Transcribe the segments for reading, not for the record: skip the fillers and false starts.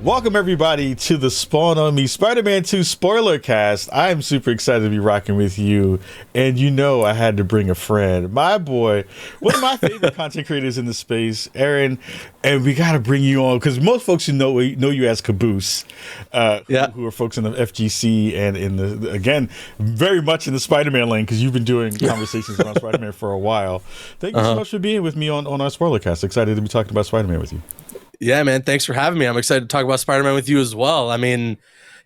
Welcome everybody to the Spawn on Me Spider-Man 2 Spoilercast. I'm super excited to be rocking with you, and you know I had to bring a friend, my boy, one of my favorite content creators in the space, Aaron, and we got to bring you on because most folks who know you as Caboose, who are folks in the FGC and in the again very much in the Spider-Man lane because you've been doing conversations around Spider-Man for a while. Thank you so much for being with me on our Spoilercast. Excited to be talking about Spider-Man with you. Yeah, man. Thanks for having me. I'm excited to talk about Spider-Man with you as well. I mean,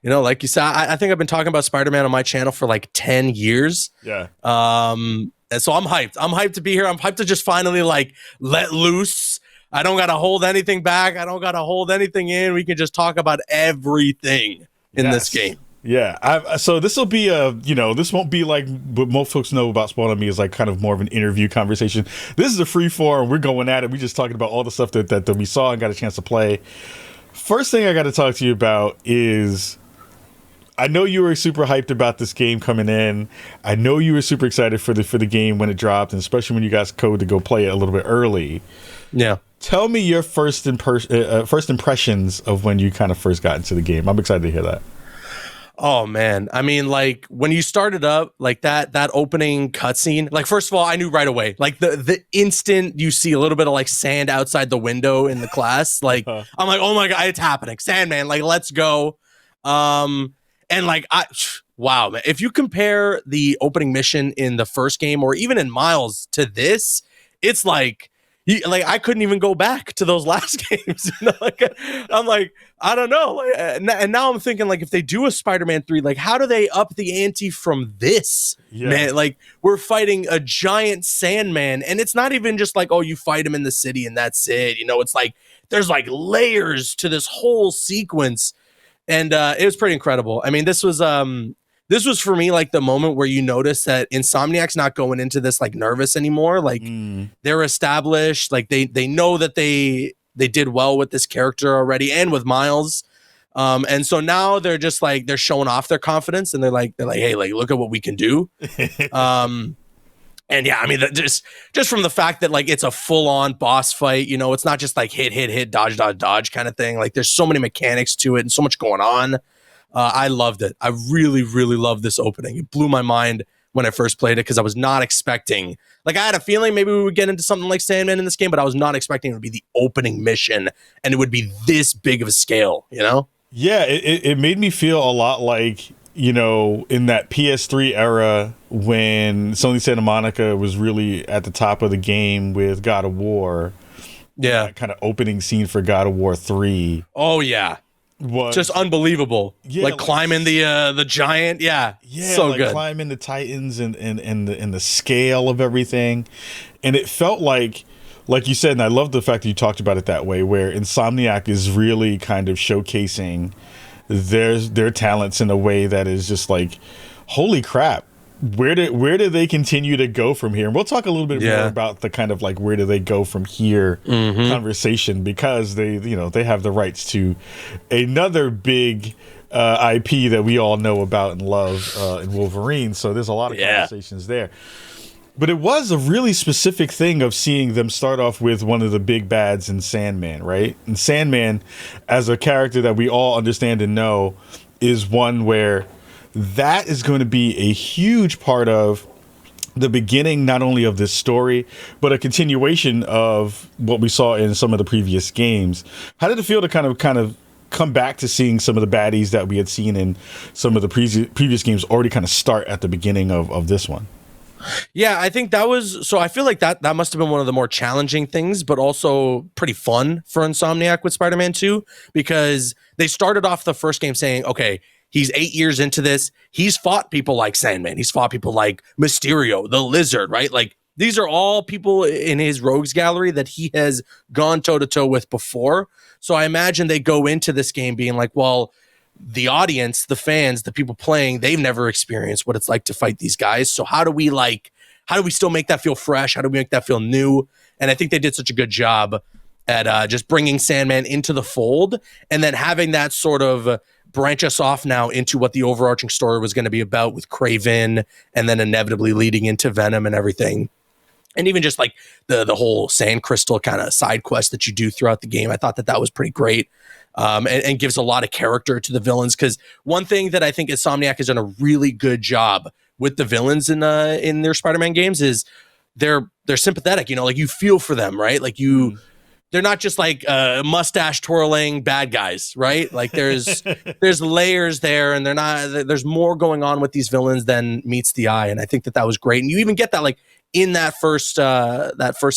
you know, like you said, I think I've been talking about Spider-Man on my channel for like 10 years. Yeah. And so I'm hyped. I'm hyped to be here. I'm hyped to just finally like let loose. I don't got to hold anything back. I don't got to hold anything in. We can just talk about everything in this game. Yeah, so this will be this won't be like what most folks know about Spawn on Me is like kind of more of an interview conversation. This is a free form. We're going at it. We're just talking about all the stuff that we saw and got a chance to play. First thing I got to talk to you about is I know you were super hyped about this game coming in. I know you were super excited for the game when it dropped, and especially when you guys code to go play it a little bit early. Yeah. Tell me your first impressions of when you kind of first got into the game. I'm excited to hear that. Oh man, I mean, like when you started up, like that opening cutscene. Like first of all, I knew right away. Like the instant you see a little bit of like sand outside the window in the class, like I'm like, oh my god, it's happening, Sandman! Like let's go. And like wow, man. If you compare the opening mission in the first game or even in Miles to this, it's like. I couldn't even go back to those last games. You know? Like, I'm like, I don't know. And now I'm thinking, like, if they do a Spider-Man 3, like, how do they up the ante from this? Yeah. Man, like, we're fighting a giant Sandman, and it's not even just like, oh, you fight him in the city and that's it. You know, it's like there's like layers to this whole sequence, and it was pretty incredible. I mean, this was for me like the moment where you notice that Insomniac's not going into this like nervous anymore. Like they're established, like they know that they did well with this character already and with Miles. And so now they're just like they're showing off their confidence and they're like, hey, like look at what we can do. And yeah, I mean just from the fact that like it's a full-on boss fight, you know, it's not just like hit, dodge kind of thing. Like there's so many mechanics to it and so much going on. I loved it. I really, really loved this opening. It blew my mind when I first played it because I was not expecting. Like I had a feeling maybe we would get into something like Sandman in this game, but I was not expecting it would be the opening mission and it would be this big of a scale. You know? Yeah, it made me feel a lot like in that PS3 era when Sony Santa Monica was really at the top of the game with God of War. Yeah, that kind of opening scene for God of War 3. Oh yeah. Was just unbelievable. Yeah, like climbing the giant. Yeah, so like good. Climbing the Titans and the scale of everything, and it felt like you said, and I love the fact that you talked about it that way, where Insomniac is really kind of showcasing their talents in a way that is just like, holy crap. Where do they continue to go from here? And we'll talk a little bit more about the kind of like where do they go from here conversation because they have the rights to another big IP that we all know about and love in Wolverine. So there's a lot of conversations there. But it was a really specific thing of seeing them start off with one of the big bads in Sandman, right? And Sandman, as a character that we all understand and know, is one where that is going to be a huge part of the beginning, not only of this story, but a continuation of what we saw in some of the previous games. How did it feel to kind of come back to seeing some of the baddies that we had seen in some of the previous games already kind of start at the beginning of this one? Yeah, I think that was, so I feel like that must have been one of the more challenging things, but also pretty fun for Insomniac with Spider-Man 2, because they started off the first game saying, okay, he's 8 years into this. He's fought people like Sandman. He's fought people like Mysterio, the Lizard, right? Like these are all people in his rogues gallery that he has gone toe to toe with before. So I imagine they go into this game being like, well, the audience, the fans, the people playing, they've never experienced what it's like to fight these guys. So how do we still make that feel fresh? How do we make that feel new? And I think they did such a good job at just bringing Sandman into the fold and then having that sort of branch us off now into what the overarching story was going to be about with Kraven and then inevitably leading into Venom and everything. And even just like the whole sand crystal kind of side quest that you do throughout the game, I thought that was pretty great, and gives a lot of character to the villains. Because one thing that I think Insomniac has done a really good job with the villains in their Spider-Man games is they're sympathetic. Like you feel for them, right? Like they're not just like mustache twirling bad guys, right? Like there's layers there, and there's more going on with these villains than meets the eye. And I think that was great. And you even get that like in that first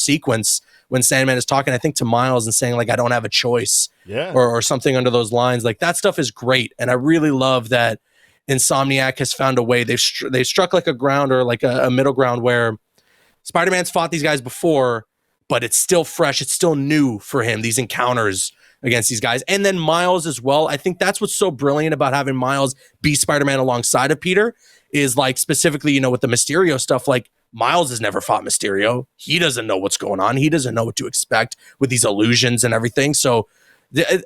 sequence when Sandman is talking, I think, to Miles and saying like, I don't have a choice, or something under those lines. Like that stuff is great. And I really love that Insomniac has found a way. They've struck like a ground, or like a middle ground, where Spider-Man's fought these guys before, but it's still fresh. It's still new for him, these encounters against these guys. And then Miles as well. I think that's what's so brilliant about having Miles be Spider-Man alongside of Peter, is like specifically, with the Mysterio stuff, like Miles has never fought Mysterio. He doesn't know what's going on. He doesn't know what to expect with these illusions and everything. So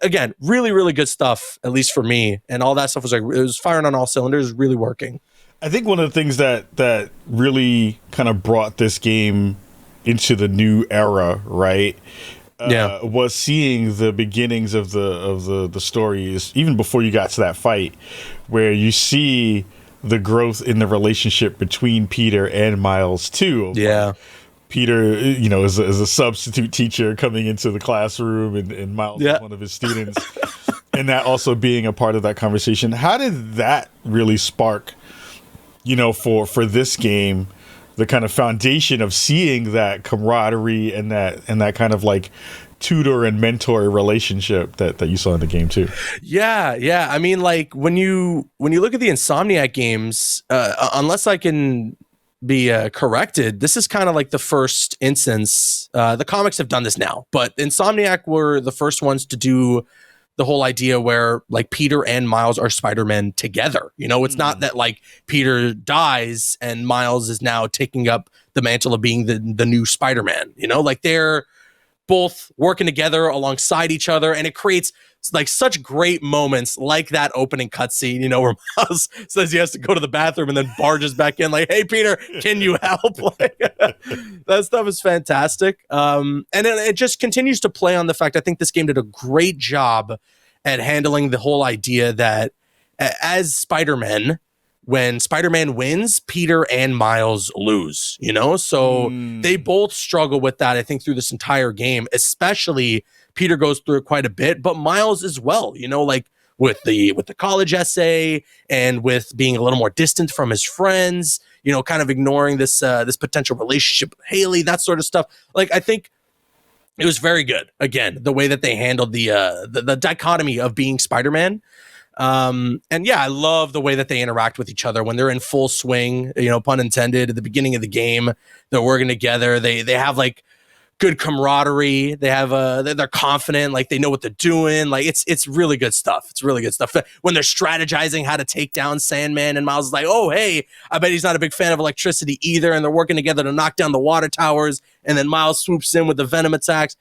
again, really, really good stuff, at least for me. And all that stuff was like, it was firing on all cylinders, really working. I think one of the things that really kind of brought this game into the new era, right? Was seeing the beginnings of the stories, even before you got to that fight, where you see the growth in the relationship between Peter and Miles too. Yeah. Peter, is a substitute teacher coming into the classroom, and Miles is one of his students, and that also being a part of that conversation. How did that really spark, for this game, the kind of foundation of seeing that camaraderie and that kind of like tutor and mentor relationship that you saw in the game too? Yeah. I mean, like when you look at the Insomniac games, unless I can be corrected, this is kind of like the first instance. The comics have done this now, but Insomniac were the first ones to do the whole idea where like Peter and Miles are Spider-Man together. It's not that like Peter dies and Miles is now taking up the mantle of being the new Spider-Man. Like they're both working together alongside each other, and it creates like such great moments, like that opening cutscene, where Miles says he has to go to the bathroom and then barges back in like, "Hey Peter, can you help?" Like, that stuff is fantastic. And it just continues to play on the fact, I think this game did a great job at handling the whole idea that as Spider-Man, when Spider-Man wins, Peter and Miles lose, So they both struggle with that, I think, through this entire game. Especially Peter goes through it quite a bit, but Miles as well, like with the college essay and with being a little more distant from his friends, kind of ignoring this potential relationship with Haley, that sort of stuff. Like, I think it was very good. Again, the way that they handled the dichotomy of being Spider-Man. And yeah, I love the way that they interact with each other when they're in full swing, pun intended, at the beginning of the game. They're working together. They have like good camaraderie. They have they're confident, like they know what they're doing. Like it's really good stuff. It's really good stuff. When they're strategizing how to take down Sandman, and Miles is like, "Oh, hey, I bet he's not a big fan of electricity either." And they're working together to knock down the water towers. And then Miles swoops in with the venom attacks.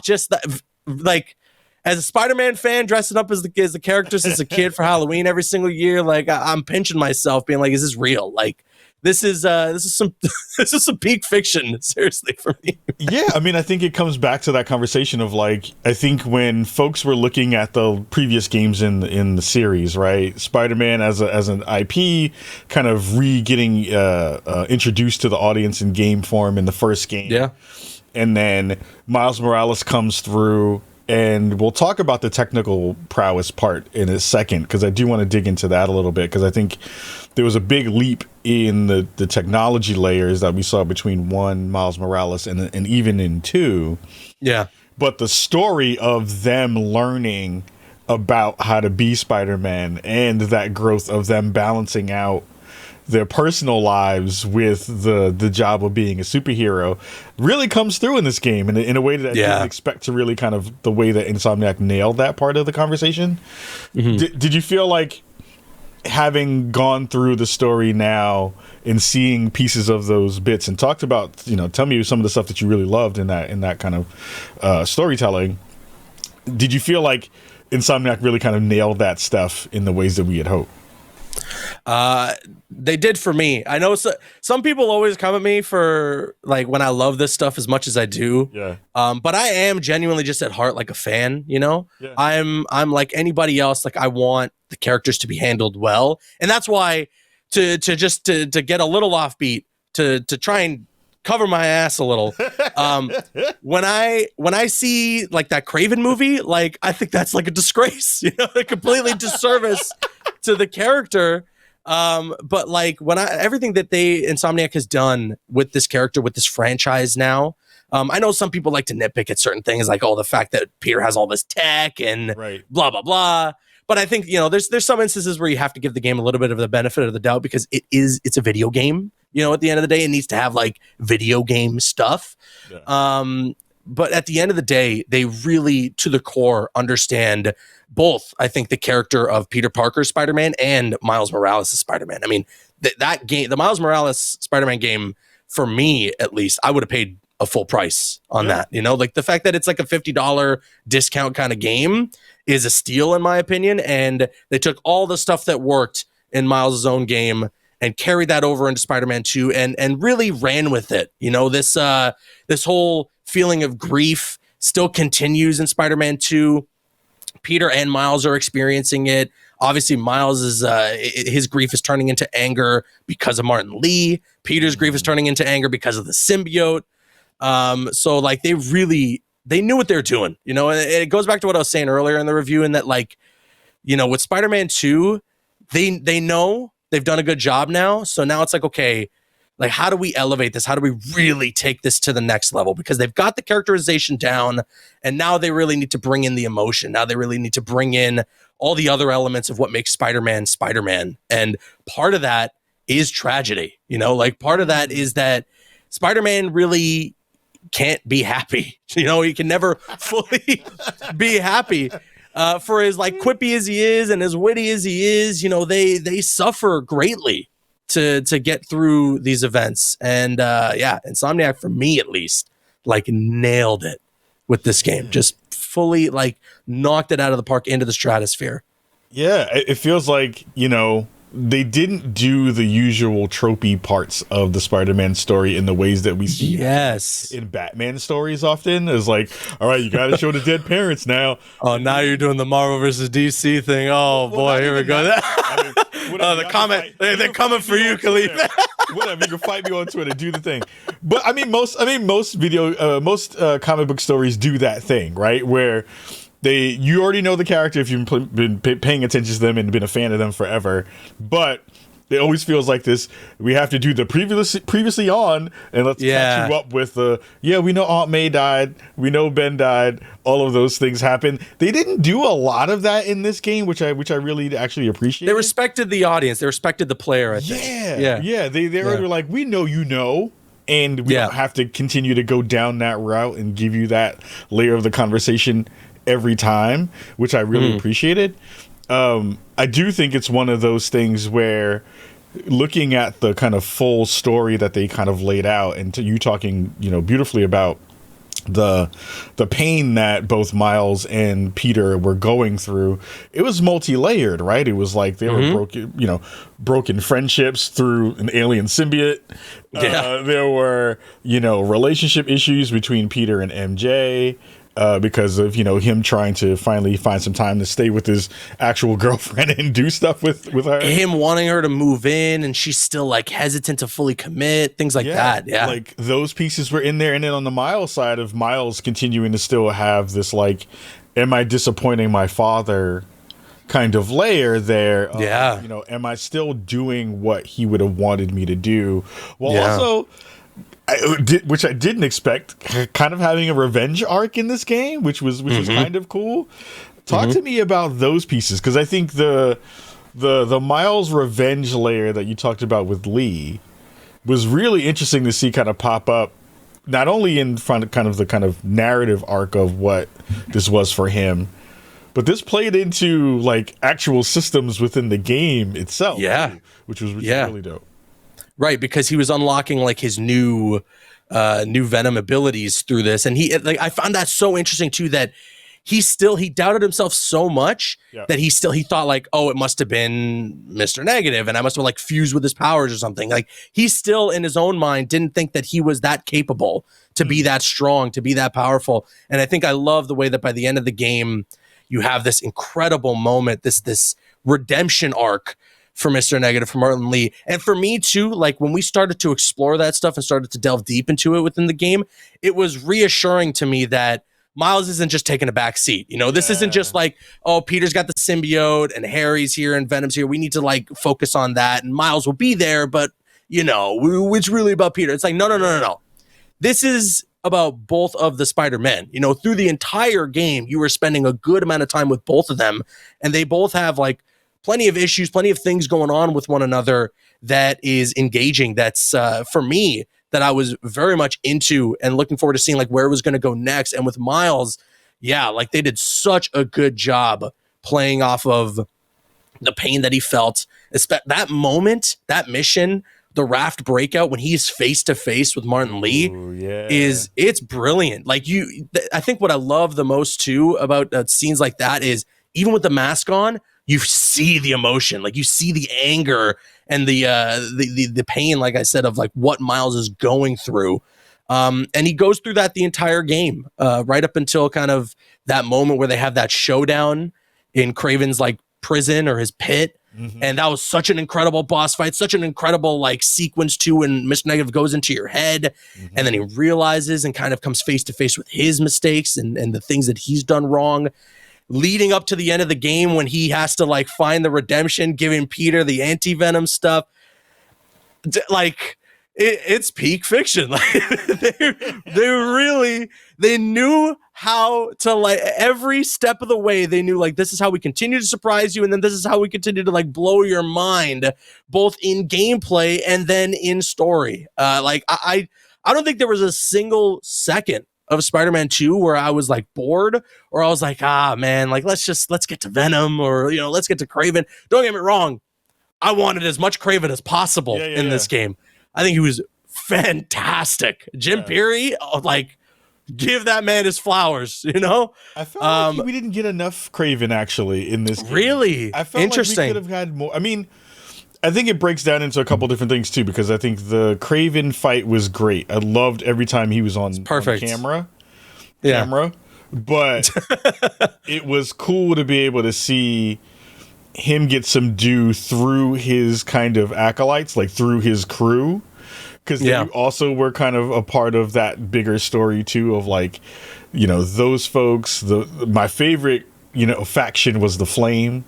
Just that, like, as a Spider-Man fan, dressing up as the characters as a kid for Halloween every single year, like I'm pinching myself, being like, "Is this real?" Like, this is some peak fiction, seriously, for me. Yeah, I mean, I think it comes back to that conversation of like, I think when folks were looking at the previous games in the series, right, Spider-Man as an IP, kind of getting introduced to the audience in game form in the first game, and then Miles Morales comes through. And we'll talk about the technical prowess part in a second, because I do want to dig into that a little bit, because I think there was a big leap in the technology layers that we saw between 1, Miles Morales, and even in 2. Yeah. But the story of them learning about how to be Spider-Man and that growth of them balancing out their personal lives with the job of being a superhero really comes through in this game in a way that I didn't expect to really kind of the way that Insomniac nailed that part of the conversation. Mm-hmm. Did you feel like, having gone through the story now and seeing pieces of those bits and talked about, tell me some of the stuff that you really loved in that kind of storytelling, did you feel like Insomniac really kind of nailed that stuff in the ways that we had hoped? They did for me. I know some people always come at me for like when I love this stuff as much as I do. Yeah. But I am genuinely just at heart like a fan, you know? Yeah. I'm like anybody else, like I want the characters to be handled well. And that's why to get a little offbeat, to try and cover my ass a little. When I see like that Craven movie, like I think that's like a disgrace, you know, a completely disservice to the character. But like everything that Insomniac has done with this character, with this franchise now, I know some people like to nitpick at certain things, like, oh, the fact that Peter has all this tech and blah, blah, blah. But I think, you know, there's some instances where you have to give the game a little bit of the benefit of the doubt because it's a video game. You know, at the end of the day, it needs to have like video game stuff. Yeah. But at the end of the day, they really, to the core, understand both, I think, the character of Peter Parker's Spider-Man and Miles Morales' Spider-Man. I mean, that game, the Miles Morales Spider-Man game, for me, at least, I would have paid a full price on that. You know, like the fact that it's like a $50 discount kind of game is a steal, in my opinion. And they took all the stuff that worked in Miles' own game and carried that over into Spider-Man 2 and really ran with it. You know, this whole feeling of grief still continues in Spider-Man 2. Peter and Miles are experiencing it. Obviously, Miles is his grief is turning into anger because of Martin Lee. Peter's grief is turning into anger because of the symbiote. So like they knew what they were doing. You know, and it goes back to what I was saying earlier in the review, in that, like, you know, with Spider-Man 2, they know they've done a good job now. So now it's like, okay, like, how do we elevate this? How do we really take this to the next level? Because they've got the characterization down, and now they really need to bring in the emotion. Now they really need to bring in all the other elements of what makes Spider-Man Spider-Man. And part of that is tragedy. You know, like part of that is that Spider-Man really can't be happy. You know, he can never fully be happy. For as like quippy as he is and as witty as he is, you know, they suffer greatly to get through these events. And Insomniac, for me at least, like nailed it with this game. Just fully like knocked it out of the park into the stratosphere. Yeah, it feels like, you know, they didn't do the usual tropey parts of the Spider-Man story in the ways that we see in Batman stories often. It's like, all right, you got to show the dead parents now. Oh, now you're doing the Marvel versus DC thing. Oh, boy, here we go. The comment, they're coming for you, Kahlief. Whatever, you can fight me on Twitter, do the thing. But most comic book stories do that thing, right? Where you already know the character if you've been paying attention to them and been a fan of them forever, but it always feels like this. We have to do the previously on, and let's catch you up with we know Aunt May died, we know Ben died, all of those things happen. They didn't do a lot of that in this game, which I really actually appreciate. They respected the audience, they respected the player, I think. They were like, we know you know, and we don't have to continue to go down that route and give you that layer of the conversation every time, which I really appreciated. I do think it's one of those things where, looking at the kind of full story that they kind of laid out, and you talking, you know, beautifully about the pain that both Miles and Peter were going through, it was multi-layered, right? It was like they were broken friendships through an alien symbiote. There were, you know, relationship issues between Peter and MJ. Because of, you know, him trying to finally find some time to stay with his actual girlfriend and do stuff with her. Him wanting her to move in, and she's still like hesitant to fully commit, things like that. Yeah. Like those pieces were in there. And then on the Miles side of Miles continuing to still have this, like, am I disappointing my father kind of layer there? You know, am I still doing what he would have wanted me to do? Well, also, which I didn't expect, kind of having a revenge arc in this game, which was kind of cool. Talk to me about those pieces, because I think the Miles revenge layer that you talked about with Lee was really interesting to see kind of pop up, not only in front of the kind of narrative arc of what this was for him, but this played into like actual systems within the game itself. Which was really dope. Right, because he was unlocking like his new Venom abilities through this, and I found that so interesting too, that he doubted himself so much that he thought like, oh, it must have been Mr. Negative and I must have like fused with his powers or something. Like he still in his own mind didn't think that he was that capable to be that strong, to be that powerful. And I think I love the way that by the end of the game, you have this incredible moment, this redemption arc for Mr. Negative, for Martin Lee. And for me too, like when we started to explore that stuff and started to delve deep into it within the game, it was reassuring to me that Miles isn't just taking a back seat. You know, this isn't just like, oh, Peter's got the symbiote and Harry's here and Venom's here. We need to like focus on that. And Miles will be there, but you know, it's really about Peter. It's like, no. This is about both of the Spider-Men. You know, through the entire game, you were spending a good amount of time with both of them, and they both have like plenty of issues, plenty of things going on with one another that is engaging. That's for me, that I was very much into and looking forward to seeing like where it was going to go next. And with Miles, yeah, like they did such a good job playing off of the pain that he felt. That moment, that mission, the raft breakout when he's face to face with Martin Lee it's brilliant. Like I think what I love the most too about scenes like that is even with the mask on, you see the emotion, like you see the anger and the pain, like I said, of like what Miles is going through. And he goes through that the entire game, right up until kind of that moment where they have that showdown in Kraven's like prison or his pit. Mm-hmm. And that was such an incredible boss fight, such an incredible like sequence too, when Mr. Negative goes into your head and then he realizes and kind of comes face to face with his mistakes and the things that he's done wrong, leading up to the end of the game when he has to like find the redemption, giving Peter the anti-venom stuff. Like it's peak fiction. Like they knew how to, like, every step of the way they knew like this is how we continue to surprise you, and then this is how we continue to like blow your mind, both in gameplay and then in story. Like I don't think there was a single second of Spider-Man 2 where I was like bored or I was like, man, like let's get to Venom, or let's get to Kraven. Don't get me wrong, I wanted as much Kraven as possible in this game. I think he was fantastic. Jim Peary, like, give that man his flowers, I felt like we didn't get enough Kraven actually in this game. Really? I felt like we could have had more. I mean, I think it breaks down into a couple different things too, because I think the Kraven fight was great. I loved every time he was on camera. But it was cool to be able to see him get some due through his kind of acolytes, like through his crew, because they also were kind of a part of that bigger story too, of like, those folks. My favorite faction was the Flame,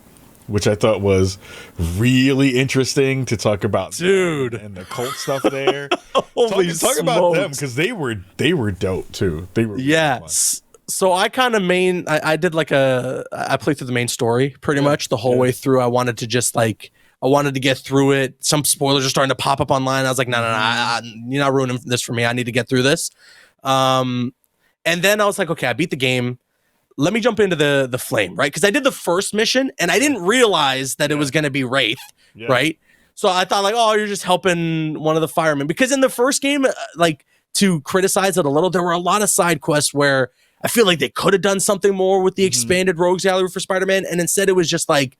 which I thought was really interesting to talk about, dude, and the cult stuff there. talk about them, because they were dope too. They were really fun. So I kind of I did like I played through the main story pretty much the whole way through. I wanted to just like, I wanted to get through it. Some spoilers are starting to pop up online. I was like, no, you're not ruining this for me. I need to get through this. And then I was like, okay, I beat the game. Let me jump into the Flame, right? Because I did the first mission and I didn't realize that it was going to be Wraith, right? So I thought like, oh, you're just helping one of the firemen. Because in the first game, like, to criticize it a little, there were a lot of side quests where I feel like they could have done something more with the expanded Rogues Gallery for Spider-Man, and instead it was just like,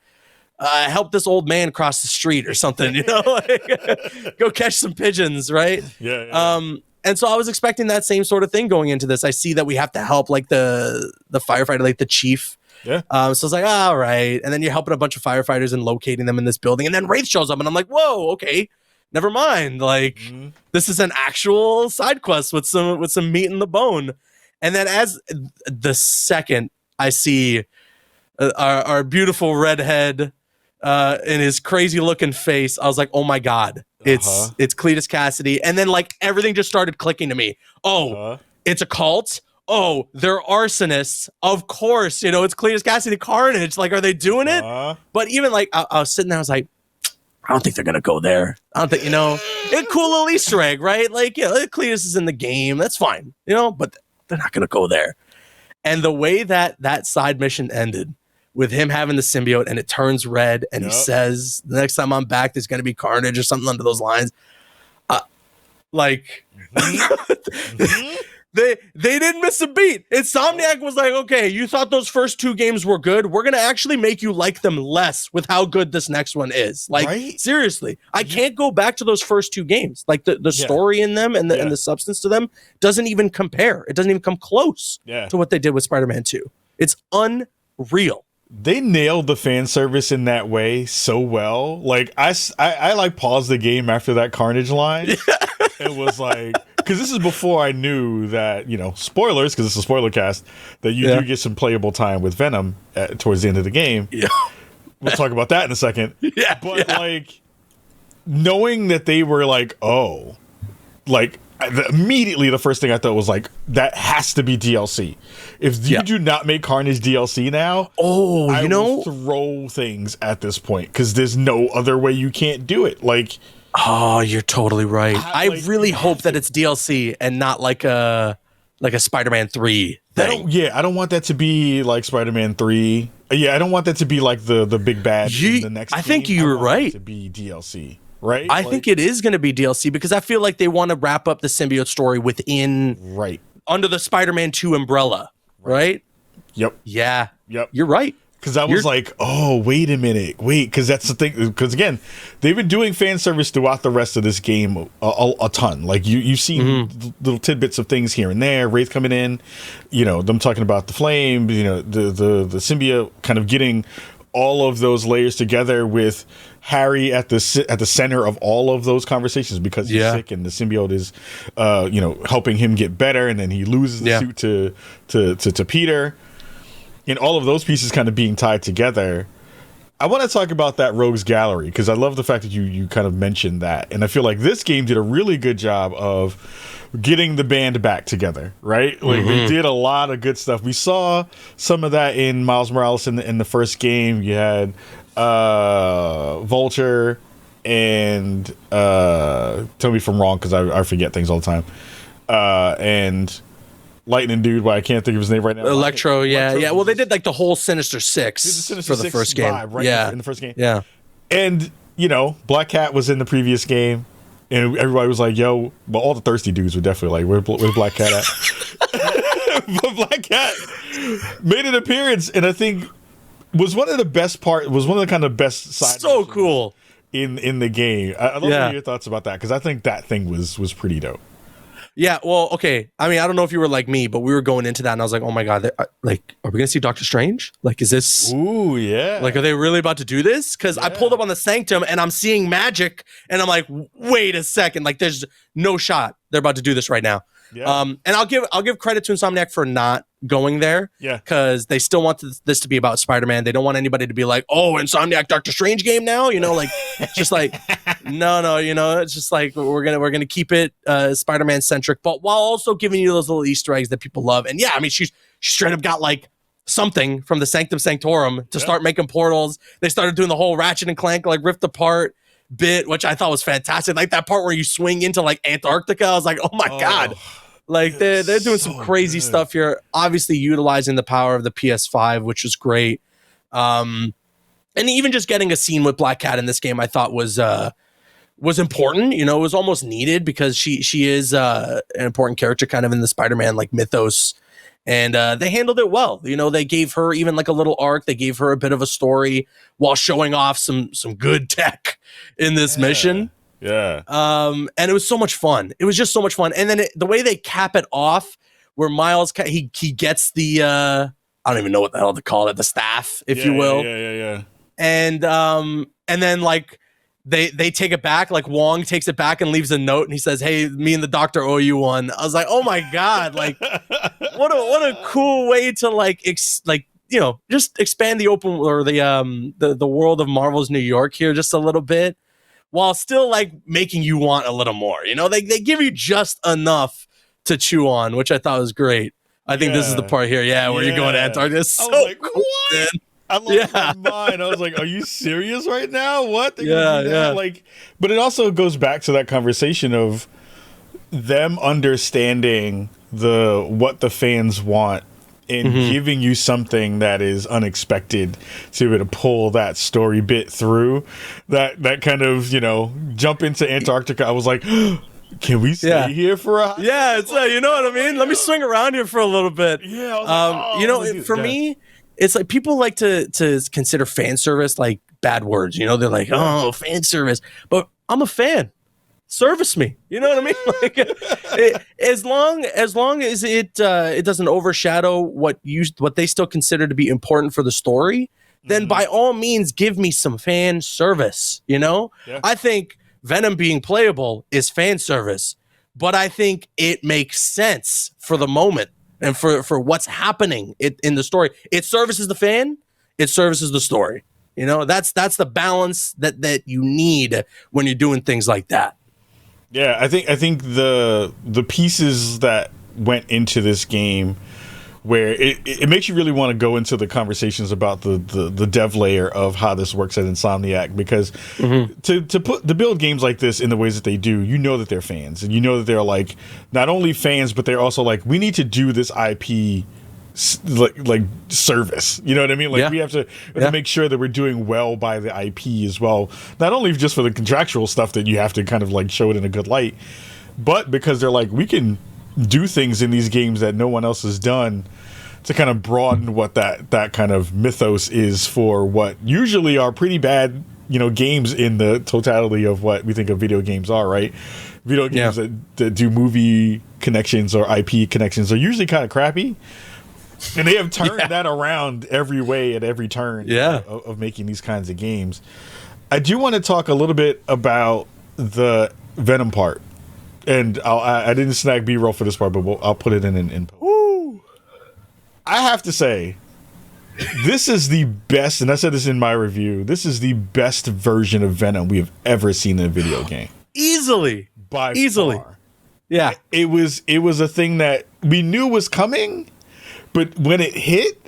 help this old man cross the street or something, like, go catch some pigeons, right? And so I was expecting that same sort of thing going into this. I see that we have to help like the firefighter, like the chief. So I was like, all right. And then you're helping a bunch of firefighters and locating them in this building, and then Wraith shows up, and I'm like, whoa, okay, never mind. Like, this is an actual side quest with some meat in the bone. And then as the second I see our beautiful redhead in his crazy looking face, I was like, oh my God, it's Cletus Cassidy. And then like everything just started clicking to me. It's a cult. Oh, they're arsonists. Of course, it's Cletus Cassidy Carnage. Like, are they doing it? But even like, I was sitting there, I was like, I don't think they're going to go there. I don't think, it's a cool little Easter egg, right? Like, Cletus is in the game. That's fine, but they're not going to go there. And the way that side mission ended with him having the symbiote and it turns red and he says, the next time I'm back, there's going to be carnage or something under those lines. They didn't miss a beat. Insomniac was like, okay, you thought those first 2 games were good. We're gonna actually make you like them less with how good this next one is. Like, right? Seriously, I can't go back to those first 2 games. Like the story in them and the substance to them doesn't even compare. It doesn't even come close to what they did with Spider-Man 2. It's unreal. They nailed the fan service in that way so well. Like I like paused the game after that Carnage line. It was like, because this is before I knew that, spoilers, because it's a spoiler cast, that you do get some playable time with Venom towards the end of the game. Yeah. We'll talk about that in a second. Yeah. But like, knowing that they were like, oh, like, immediately the first thing I thought was like, that has to be DLC. If you do not make Carnage DLC now, I will throw things at this point, because there's no other way. You can't do it. Like, oh, you're totally right. I really hope that it's DLC and not like a Spider-Man 3 thing. I don't want that to be like Spider-Man 3. I don't want that to be like the big bad in the next game. Think you were right. To be DLC. Right? I think it is going to be DLC, because I feel like they want to wrap up the symbiote story within under the Spider-Man 2 umbrella, right? Yep. Yeah. Yep. You're right. Because I was like, oh, wait a minute. Because that's the thing. Because again, they've been doing fan service throughout the rest of this game a ton. Like you've seen little tidbits of things here and there. Wraith coming in, them talking about the flame, the symbiote kind of getting all of those layers together with Harry at the center of all of those conversations, because he's sick and the symbiote is helping him get better, and then he loses the suit to Peter, and all of those pieces kind of being tied together. I want to talk about that Rogues Gallery, because I love the fact that you kind of mentioned that, and I feel like this game did a really good job of getting the band back together, right? Like they did a lot of good stuff. We saw some of that in Miles Morales in the first game. You had Vulture and tell me if I'm wrong, because I forget things all the time. And Lightning Dude, I can't think of his name right now. Electro, yeah. Well, they did like the whole Sinister Six for the first game, right? In the first game, yeah. And Black Cat was in the previous game. And everybody was like, yo, well, all the thirsty dudes were definitely like, where's Black Cat at? But Black Cat made an appearance, and I think was one of the kind of best side cool in the game. I'd love to hear your thoughts about that, because I think that thing was pretty dope. Yeah, well, okay. I mean, I don't know if you were like me, but we were going into that, and I was like, oh my God, are we going to see Doctor Strange? Like, is this... Ooh, yeah. Like, are they really about to do this? Because I pulled up on the Sanctum, and I'm seeing magic, and I'm like, wait a second. Like, there's no shot they're about to do this right now. Yeah. And I'll give credit to Insomniac for not going there. Yeah. Because they still want this to be about Spider-Man. They don't want anybody to be like, oh, Insomniac Doctor Strange game now? Like, just like, no, it's just like, we're gonna keep it Spider-Man centric, but while also giving you those little Easter eggs that people love. And I mean, she straight up got like something from the Sanctum Sanctorum to start making portals. They started doing the whole Ratchet and Clank like rift apart bit, which I thought was fantastic. Like that part where you swing into like Antarctica. I was like, oh my God. Like they're doing some crazy stuff here, obviously utilizing the power of the PS5, which was great. And even just getting a scene with Black Cat in this game, I thought was important. It was almost needed, because she is an important character kind of in the Spider-Man like mythos. And they handled it well. They gave her even like a little arc. They gave her a bit of a story while showing off some good tech in this mission. Yeah. And it was so much fun. It was just so much fun. And then the way they cap it off, where Miles he gets the I don't even know what the hell to call it, the staff, if you will. Yeah. And then like they take it back. Like Wong takes it back and leaves a note, and he says, "Hey, me and the doctor owe you one." I was like, "Oh my God!" Like, what a cool way to just expand the open or the world of Marvel's New York here just a little bit, while still like making you want a little more. They give you just enough to chew on, which I thought was great. I think this is the part here, where you're going to Antarctica. So like, cool, what? Man. I lost my mind. I was like, are you serious right now? What? Yeah. Like, but it also goes back to that conversation of them understanding what the fans want and giving you something that is unexpected to be able to pull that story bit through. That kind of, jump into Antarctica. I was like, can we stay here for a Yeah, it's you know what I mean? Let me swing around here for a little bit. Yeah, I was you know, for me, it's like people like to consider fan service like bad words. You know, they're like, oh, fan service. But I'm a fan. Service me. You know what I mean? Like, as long as it doesn't overshadow what they still consider to be important for the story, then by all means give me some fan service. You know, I think Venom being playable is fan service, but I think it makes sense for the moment and for what's happening in the story. It services the fan. It services the story. You know, that's the balance that you need when you're doing things like that. Yeah, I think the pieces that went into this game, where it makes you really want to go into the conversations about the dev layer of how this works at Insomniac, because to build games like this in the ways that they do, you know that they're fans, and you know that they're like not only fans, but they're also like, we need to do this IP like service, you know what I mean? Like we have to make sure that we're doing well by the IP as well, not only just for the contractual stuff that you have to kind of like show it in a good light, but because they're like, we can do things in these games that no one else has done to kind of broaden what that kind of mythos is for what usually are pretty bad, you know, games in the totality of what we think of video games are, right? Video games that do movie connections or IP connections are usually kind of crappy. And they have turned that around every way at every turn of making these kinds of games. I do want to talk a little bit about the Venom part. And I didn't snag B-roll for this part, but I'll put it in. Woo! I have to say, this is the best, and I said this in my review, this is the best version of Venom we have ever seen in a video game. Easily. By far. Yeah. It was a thing that we knew was coming, but when it hit,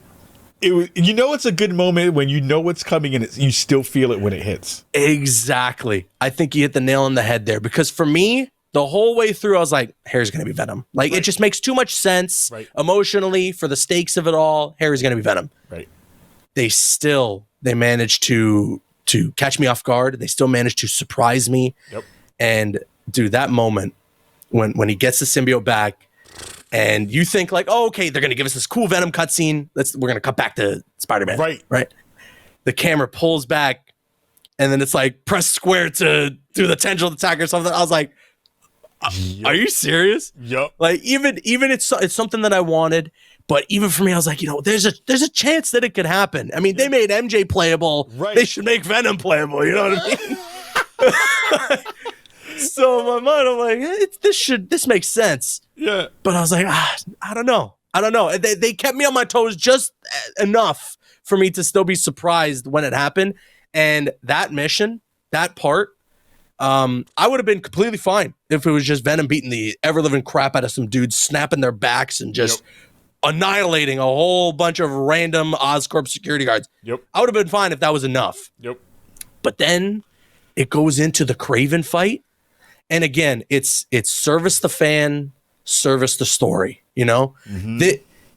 you know it's a good moment when you know what's coming and you still feel it when it hits. Exactly. I think you hit the nail on the head there, because for me, the whole way through, I was like, Harry's going to be Venom. Like, it just makes too much sense emotionally for the stakes of it all. Harry's going to be Venom. Right. They managed to catch me off guard. They still managed to surprise me. Yep. And dude, that moment when he gets the symbiote back, and you think like, oh, okay, they're going to give us this cool Venom cutscene. We're going to cut back to Spider-Man. Right. The camera pulls back, and then it's like, press square to do the tendril attack or something. I was like, are you serious? Yep. Like, even it's something that I wanted, but even for me, I was like, you know, there's a chance that it could happen. I mean, they made MJ playable. Right. They should make Venom playable. You know what I mean? So in my mind, I'm like, this makes sense. Yeah. But I was like, I don't know. They kept me on my toes just enough for me to still be surprised when it happened. And that mission, that part, I would have been completely fine if it was just Venom beating the ever-living crap out of some dudes, snapping their backs and just annihilating a whole bunch of random Oscorp security guards. Yep. I would have been fine if that was enough. Yep. But then it goes into the Kraven fight. And again, it's service the fan, service the story, you know?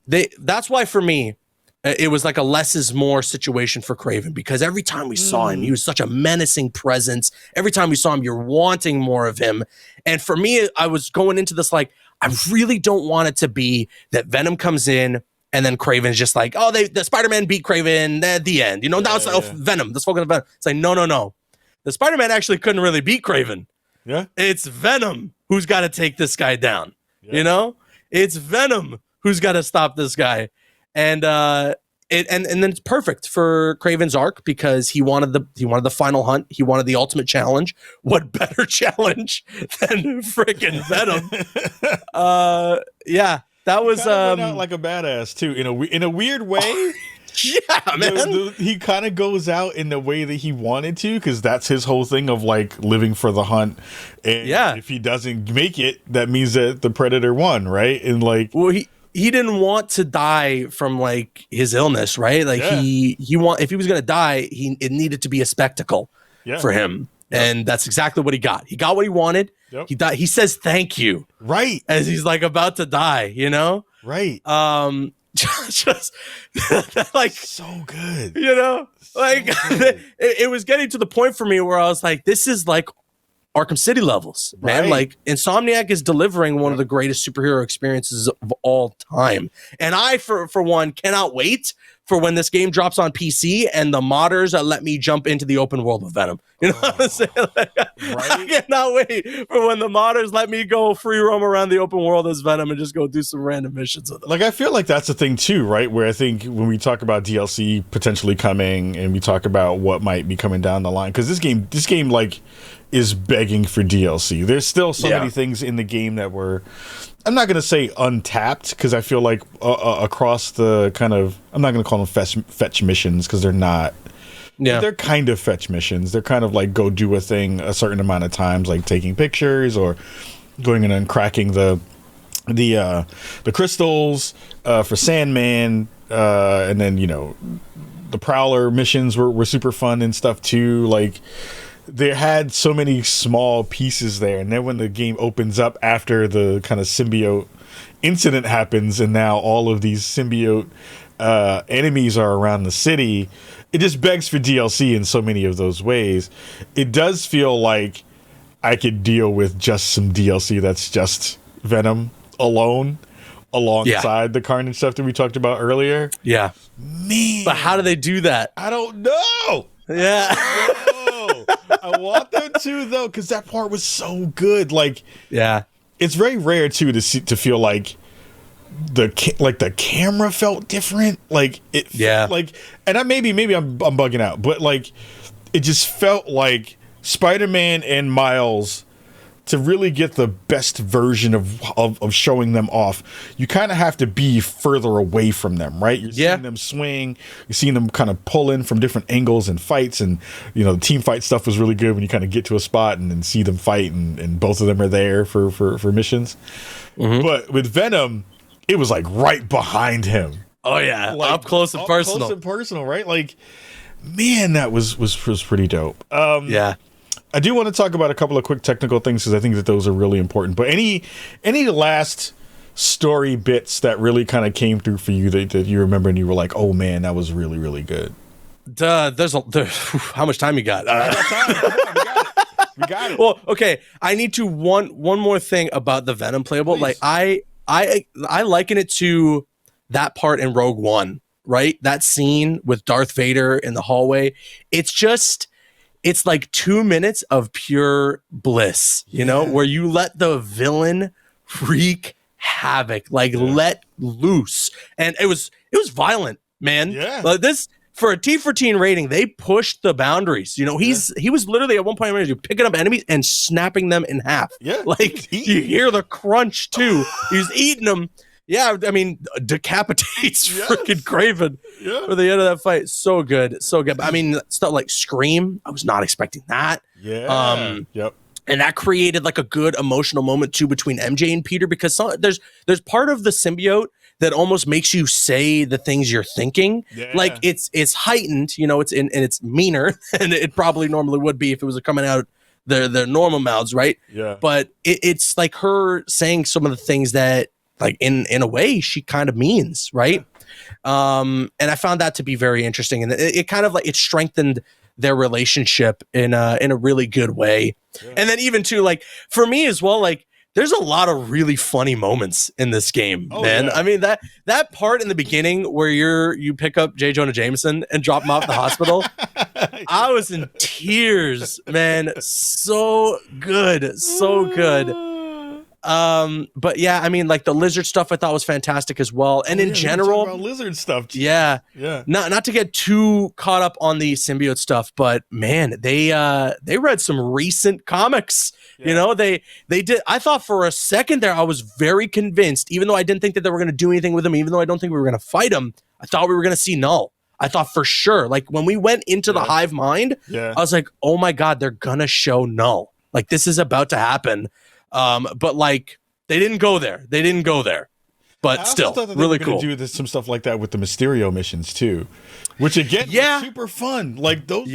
That's why for me, it was like a less is more situation for Kraven, because every time we saw him, he was such a menacing presence. Every time we saw him, you're wanting more of him. And for me, I was going into this like, I really don't want it to be that Venom comes in and then Kraven's just like, oh, the Spider-Man beat Kraven at the end. You know, now it's like, oh, Venom, let's focus on Venom. It's like, no. The Spider-Man actually couldn't really beat Kraven. Yeah. It's Venom who's got to take this guy down. Yeah. You know? It's Venom who's got to stop this guy. And then it's perfect for Kraven's arc, because he wanted the final hunt. He wanted the ultimate challenge. What better challenge than freaking Venom? That was went out like a badass too, in a weird way. Yeah, man. He kind of goes out in the way that he wanted to, because that's his whole thing of like living for the hunt. And if he doesn't make it, that means that the Predator won, right? And like, well, he didn't want to die from like his illness, right? Like if he was gonna die, it needed to be a spectacle for him. Yep. And that's exactly what he got. He got what he wanted. Yep. He died. He says thank you, right, as he's like about to die. You know, right. Just like so good, you know, like it was getting to the point for me where I was like, this is like Arkham City levels, man. Right. Like Insomniac is delivering one of the greatest superhero experiences of all time. And I, for one, cannot wait for when this game drops on PC and the modders let me jump into the open world of Venom. You know what I'm saying? Like, Right? I cannot wait for when the modders let me go free roam around the open world as Venom and just go do some random missions with them. Like, I feel like that's the thing too, right? Where I think when we talk about DLC potentially coming and we talk about what might be coming down the line, because this game like is begging for DLC. There's still so many things in the game that were, I'm not going to say untapped, because I feel like across the kind of, I'm not going to call them fetch missions, because they're not. Yeah. They're kind of fetch missions. They're kind of like go do a thing a certain amount of times, like taking pictures or going in and cracking the crystals for Sandman, and then, you know, the Prowler missions were super fun and stuff too. Like, they had so many small pieces there, and then when the game opens up after the kind of symbiote incident happens, and now all of these symbiote enemies are around the city, it just begs for DLC in so many of those ways. It does feel like I could deal with just some DLC that's just Venom alone, alongside the Carnage stuff that we talked about earlier. Yeah. Man. But how do they do that? I don't know. Yeah. I want them to, though, because that part was so good. Like, yeah, it's very rare too to feel like the camera felt different. Like it, like, and maybe I'm bugging out, but like, it just felt like Spider-Man and Miles, to really get the best version of showing them off, you kind of have to be further away from them, right? You're seeing them swing, you're seeing them kind of pull in from different angles and fights, and, you know, the team fight stuff was really good when you kind of get to a spot and then see them fight, and both of them are there for missions. Mm-hmm. But with Venom, it was like right behind him. Oh yeah, like, up close and personal. Up close and personal, right? Like, man, that was pretty dope. Yeah. I do want to talk about a couple of quick technical things, because I think that those are really important. But any last story bits that really kind of came through for you that you remember and you were like, oh man, that was really, really good? How much time you got? I got time. We got it. Well, okay. I need to one more thing about the Venom playable. Please. Like I liken it to that part in Rogue One, right? That scene with Darth Vader in the hallway. It's like 2 minutes of pure bliss, you know, where you let the villain wreak havoc, like let loose. And it was violent, man. Yeah. Like this, for a T14 rating, they pushed the boundaries. You know, he was literally at one point picking up enemies and snapping them in half. Yeah. Like you hear the crunch too. He's eating them. Yeah, I mean, decapitates freaking Craven for the end of that fight. So good, so good. I mean, stuff like Scream, I was not expecting that. Yeah. Yep. And that created like a good emotional moment too between MJ and Peter, because there's part of the symbiote that almost makes you say the things you're thinking. Yeah. Like it's heightened, you know, it's meaner than it probably normally would be if it was coming out their normal mouths, right? Yeah. But it's like her saying some of the things that, like in a way she kind of means, right? And I found that to be very interesting, and it kind of like it strengthened their relationship in a really good way. Yeah. And then even too, like for me as well, like there's a lot of really funny moments in this game, man. Yeah. I mean that part in the beginning where you pick up J. Jonah Jameson and drop him off at the hospital, I was in tears, man. So good, so good. But yeah, I mean, like the lizard stuff I thought was fantastic as well. And in general, about lizard stuff. Yeah. Not to get too caught up on the symbiote stuff, but man, they read some recent comics. Yeah. You know, they did. I thought for a second there, I was very convinced, even though I didn't think that they were going to do anything with him, even though I don't think we were going to fight him. I thought we were going to see Null. I thought for sure, like when we went into the hive mind, I was like, oh my God, they're going to show Null. Like this is about to happen. But like they didn't go there. But still, really cool. Do some stuff like that with the Mysterio missions too, which again, was super fun. Like those,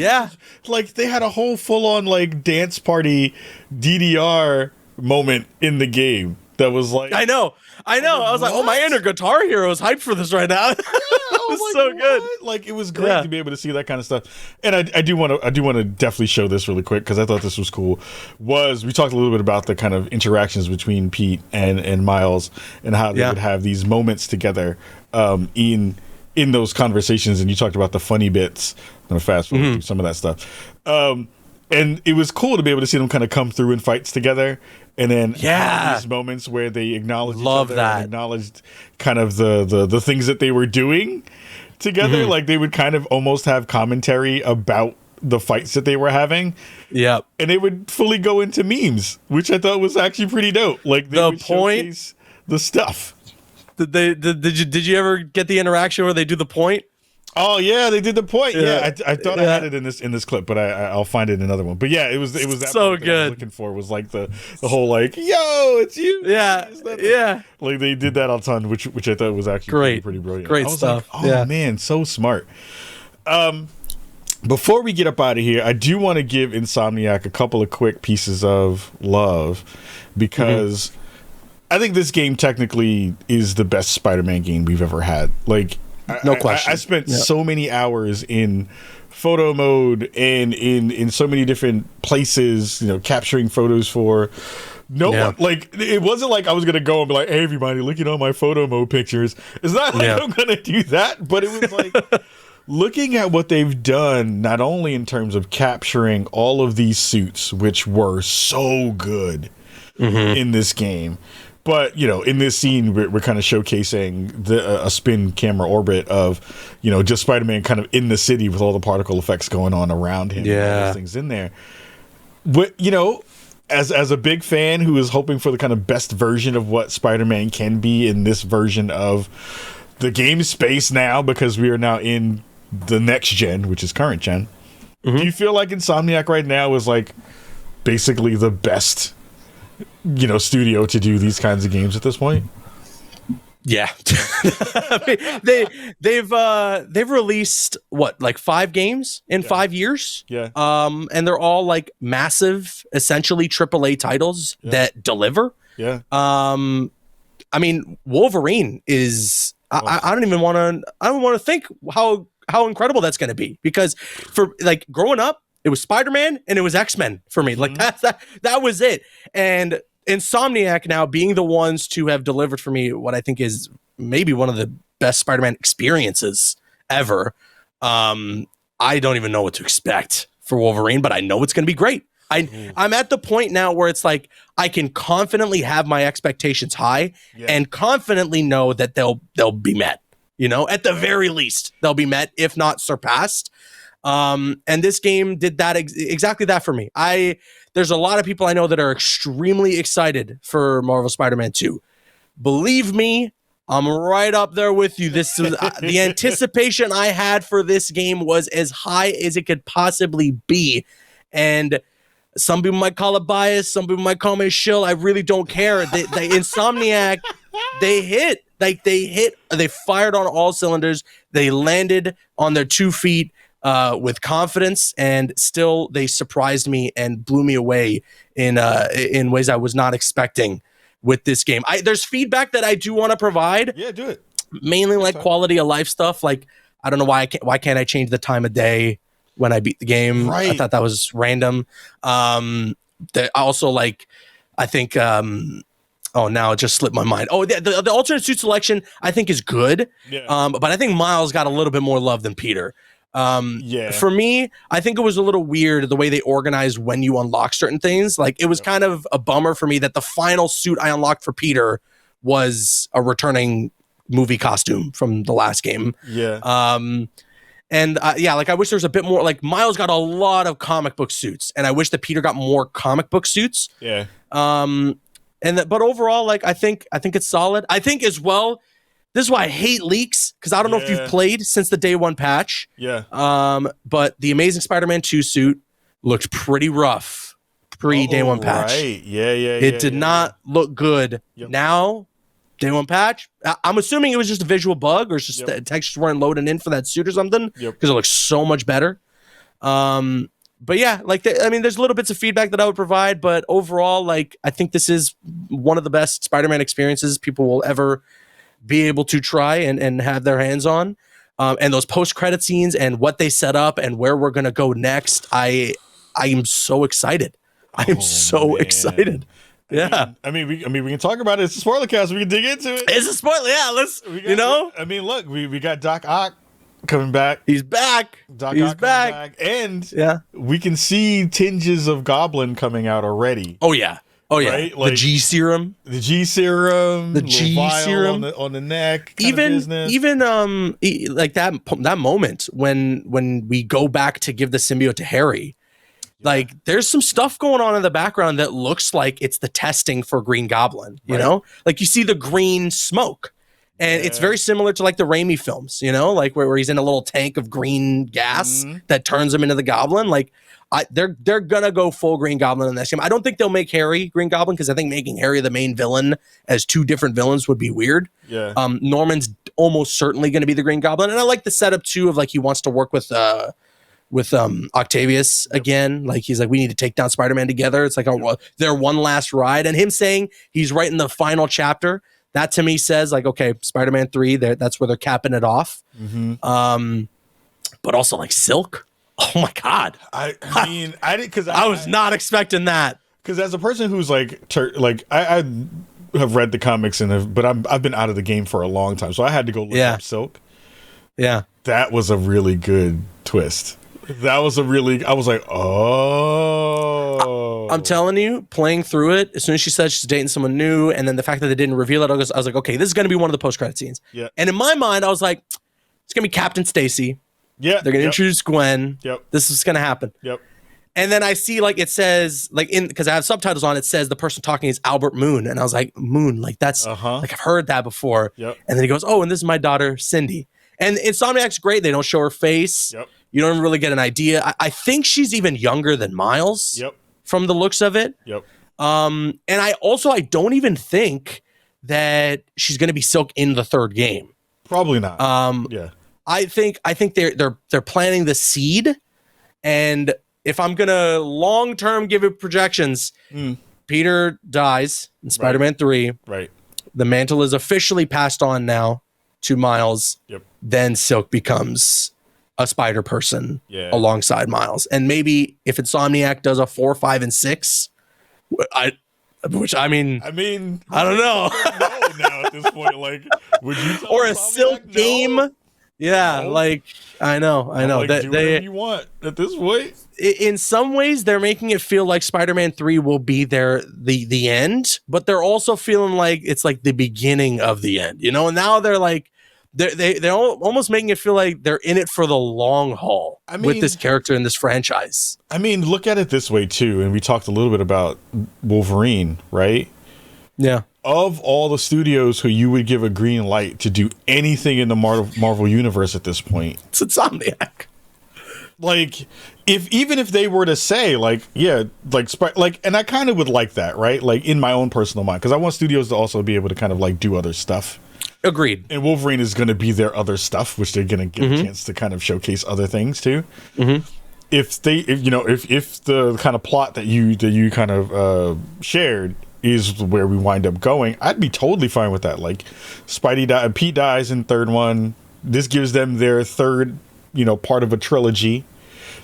like they had a whole full-on like dance party DDR moment in the game that was like, I know. I was like, oh, my inner Guitar Hero is hyped for this right now. It was like, so good. Like, it was great to be able to see that kind of stuff. And I do want to definitely show this really quick because I thought this was cool. We talked a little bit about the kind of interactions between Pete and Miles and how they would have these moments together in those conversations. And you talked about the funny bits. I'm going to fast forward through some of that stuff. And it was cool to be able to see them kind of come through in fights together. And then these moments where they acknowledged each other and acknowledged kind of the things that they were doing together. Like they would kind of almost have commentary about the fights that they were having. Yeah. And they would fully go into memes, which I thought was actually pretty dope. Like they would showcase the stuff. Did you ever get the interaction where they do the point? Oh yeah, they did the point. Yeah, I thought I had it in this clip, but I'll find it in another one. But yeah, it was that so good. I was looking for was like the whole like, yo, it's you. Yeah. Like they did that a ton, which I thought was actually pretty brilliant. Great stuff. Like, oh man, so smart. Before we get up out of here, I do want to give Insomniac a couple of quick pieces of love because I think this game technically is the best Spider-Man game we've ever had. Like. No question. I spent so many hours in photo mode and in so many different places, capturing photos for one. Like, it wasn't like I was going to go and be like, hey, everybody, look at all my photo mode pictures. It's not like I'm going to do that, but it was like looking at what they've done, not only in terms of capturing all of these suits, which were so good in this game, but, in this scene, we're kind of showcasing a spin camera orbit of, just Spider-Man kind of in the city with all the particle effects going on around him. And all those things in there. But, as a big fan who is hoping for the kind of best version of what Spider-Man can be in this version of the game space now, because we are now in the next gen, which is current gen. Do you feel like Insomniac right now is like basically the best studio to do these kinds of games at this point? Yeah. They've released like 5 games in 5 years. Yeah. And they're all like massive, essentially AAA titles that deliver. Yeah. I mean, Wolverine is I don't even want to think how incredible that's going to be, because for like growing up, it was Spider-Man and it was X-Men for me. Like that was it. And Insomniac now being the ones to have delivered for me what I think is maybe one of the best Spider-Man experiences ever. I don't even know what to expect for Wolverine, but I know it's going to be great. I'm at the point now where it's like I can confidently have my expectations high and confidently know that they'll be met. At the very least, they'll be met, if not surpassed. And this game did that exactly that for me. There's a lot of people I know that are extremely excited for Marvel Spider-Man 2. Believe me, I'm right up there with you. This was the anticipation I had for this game was as high as it could possibly be. And some people might call it bias, some people might call me a shill. I really don't care. They Insomniac, they hit. Like they fired on all cylinders. They landed on their 2 feet. With confidence, and still they surprised me and blew me away in ways I was not expecting with this game. There's feedback that I do want to provide. Yeah, do it. Mainly like quality of life stuff. Like, I don't know why can't I change the time of day when I beat the game? Right. I thought that was random. Also, like, I think now it just slipped my mind. Oh, the alternate suit selection I think is good. Yeah. But I think Miles got a little bit more love than Peter. For me, I think it was a little weird the way they organized when you unlock certain things. Like, it was kind of a bummer for me that the final suit I unlocked for Peter was a returning movie costume from the last game. Yeah. Like, I wish there was a bit more. Like, Miles got a lot of comic book suits, and I wish that Peter got more comic book suits. Yeah. But overall, like, I think it's solid. I think as well. This is why I hate leaks, because I don't know if you've played since the day 1 patch. Yeah. But the Amazing Spider-Man 2 suit looked pretty rough pre-day 1 patch. Right. Yeah. It did not look good. Yep. Now, day 1 patch, I'm assuming it was just a visual bug, or it's just the textures weren't loading in for that suit or something, because it looks so much better. But yeah, like I mean, there's little bits of feedback that I would provide, but overall, like I think this is one of the best Spider-Man experiences people will ever be able to try and have their hands on. And those post-credit scenes and what they set up and where we're gonna go next, I am so excited. I am so excited. Yeah, I mean, we can talk about it. It's a Spoilercast. We can dig into it. It's a spoiler. Yeah, let's. I mean, look, we got Doc Ock coming back. He's back. He's back. And we can see tinges of Goblin coming out already. Oh yeah. Right? Like, the G serum, the G serum on the neck. Even like that moment when we go back to give the symbiote to Harry. Like there's some stuff going on in the background that looks like it's the testing for Green Goblin, you know? Like you see the green smoke. And it's very similar to like the Raimi films, you know, like where he's in a little tank of green gas that turns him into the Goblin. Like they're gonna go full Green Goblin in this game. I don't think they'll make Harry Green Goblin because I think making Harry the main villain as two different villains would be weird. Yeah. Norman's almost certainly gonna be the Green Goblin, and I like the setup too of like he wants to work with Octavius again. Like he's like, we need to take down Spider-Man together. It's like their one last ride, and him saying he's writing the final chapter. That to me says like, okay, Spider-Man 3, that's where they're capping it off. But also like Silk. Oh my God. I mean, I did because I was not expecting that. Because as a person who's like I have read the comics but I've been out of the game for a long time, so I had to go look up Silk. Yeah, that was a really good twist. I was like, oh. I'm telling you, playing through it, as soon as she said she's dating someone new, and then the fact that they didn't reveal it, I was like, okay, this is going to be one of the post-credit scenes. Yeah. And in my mind, I was like, it's going to be Captain Stacy. Yeah. They're going to introduce Gwen. Yep. This is going to happen. Yep. And then I see like it says like because I have subtitles on, it says the person talking is Albert Moon, and I was like, Moon, like that's like I've heard that before. Yep. And then he goes, oh, and this is my daughter Cindy. And Insomniac's great. They don't show her face. Yep. You don't really get an idea. I think she's even younger than Miles. Yep. From the looks of it. Yep. And I don't even think that she's going to be Silk in the third game. Probably not. Yeah. I think they're planting the seed, and if I'm gonna long term give it projections, Peter dies in Spider-Man 3. Right. The mantle is officially passed on now to Miles. Yep. Then Silk becomes a spider person alongside Miles, and maybe if Insomniac does a 4, 5, and 6, I don't know. Now at this point, like, would you tell or a Insomniac Silk no? game? Yeah, No. like I know Like, that do they whatever you want at this point. In some ways they're making it feel like Spider-Man 3 will be the end, but they're also feeling like it's like the beginning of the end, you know. And now they're like they're almost making it feel like they're in it for the long haul with this character in this franchise. I mean, look at it this way too, and we talked a little bit about Wolverine, right? Yeah. Of all the studios who you would give a green light to do anything in the Marvel universe at this point, it's Insomniac. Like, even if they were to say, like, yeah, like, and I kind of would like that, right? Like, in my own personal mind, because I want studios to also be able to kind of like do other stuff. Agreed. And Wolverine is going to be their other stuff, which they're going to get a chance to kind of showcase other things too. If the kind of plot that you kind of shared is where we wind up going, I'd be totally fine with that. Like, Pete dies in third one. This gives them their third, part of a trilogy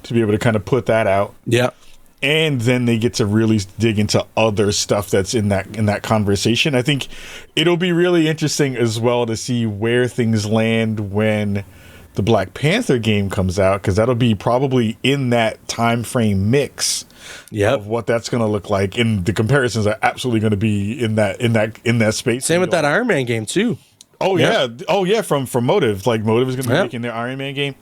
to be able to kind of put that out. Yeah. And then they get to really dig into other stuff that's in that conversation. I think it'll be really interesting as well to see where things land when the Black Panther game comes out, because that'll be probably in that time frame mix of what that's going to look like. And the comparisons are absolutely going to be in that space. Same with that Iron Man game too. Oh yeah, from Motive. Like, Motive is going to be making their Iron Man game.